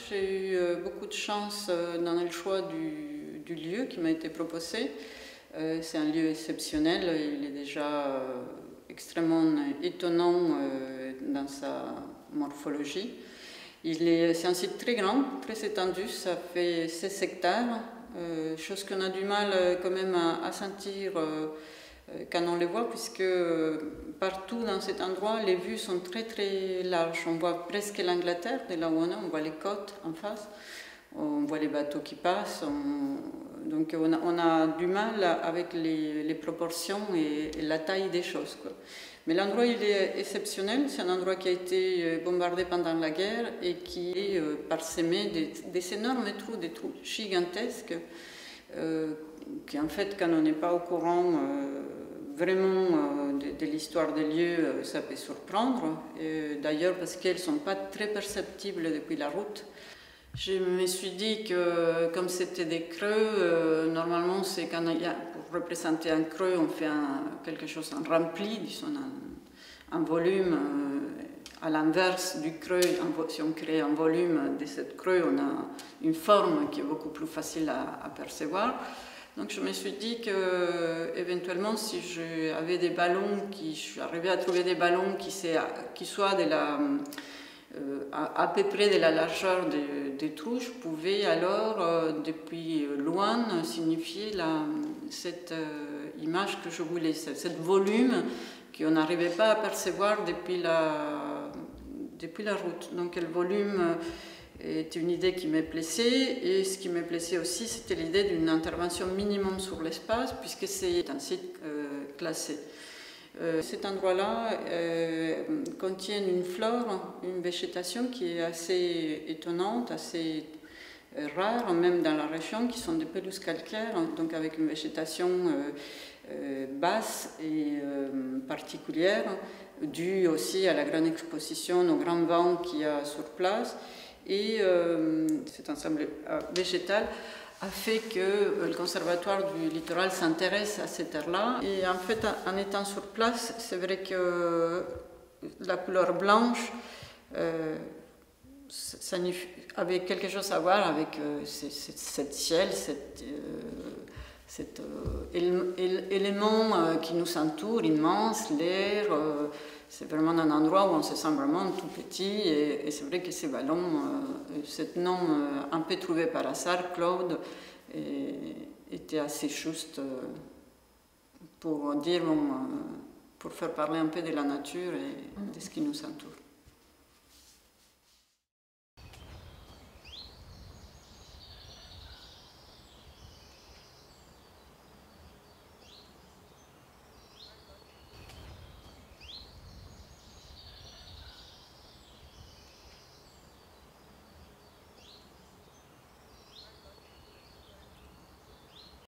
j'ai eu beaucoup de chance dans le choix du lieu qui m'a été proposé. C'est un lieu exceptionnel, il est déjà extrêmement étonnant dans sa morphologie. C'est un site très grand, très étendu, ça fait 16 hectares, chose qu'on a du mal quand même à sentir quand on les voit, puisque partout dans cet endroit, les vues sont très très larges. On voit presque l'Angleterre, de là où on voit les côtes en face, on voit les bateaux qui passent, donc on a du mal avec les proportions et la taille des choses, quoi. Mais l'endroit il est exceptionnel, c'est un endroit qui a été bombardé pendant la guerre et qui est parsemé des énormes trous, des trous gigantesques, qui en fait quand on n'est pas au courant vraiment de l'histoire des lieux, ça peut surprendre, d'ailleurs parce qu'elles ne sont pas très perceptibles depuis la route. Je me suis dit que comme c'était des creux, normalement c'est quand pour représenter un creux, on fait quelque chose en rempli, disons un volume à l'inverse du creux. Si on crée un volume de cette creux, on a une forme qui est beaucoup plus facile à percevoir. Donc je me suis dit que éventuellement si j'avais des ballons, j'arrivais à trouver des ballons qui soient à peu près de la largeur des trous, je pouvais alors, depuis loin, signifier cette image que je voulais, ce volume qu'on n'arrivait pas à percevoir depuis la route. Donc le volume est une idée qui me plaisait, et ce qui me plaisait aussi, c'était l'idée d'une intervention minimum sur l'espace, puisque c'est un site classé. Cet endroit-là contient une flore, une végétation qui est assez étonnante, assez rare, même dans la région, qui sont des pelouses calcaires, donc avec une végétation basse et particulière, due aussi à la grande exposition, au grand vent qu'il y a sur place. Et cet ensemble végétal a fait que le Conservatoire du littoral s'intéresse à cette aire-là. Et en fait, en étant sur place, c'est vrai que la couleur blanche ça avait quelque chose à voir avec cet ciel, cet élément qui nous entoure, immense, l'air. C'est vraiment un endroit où on se sent vraiment tout petit, et c'est vrai que ces ballons, ce nom un peu trouvé par hasard, Claude, était assez juste pour dire, pour faire parler un peu de la nature et de ce qui nous entoure.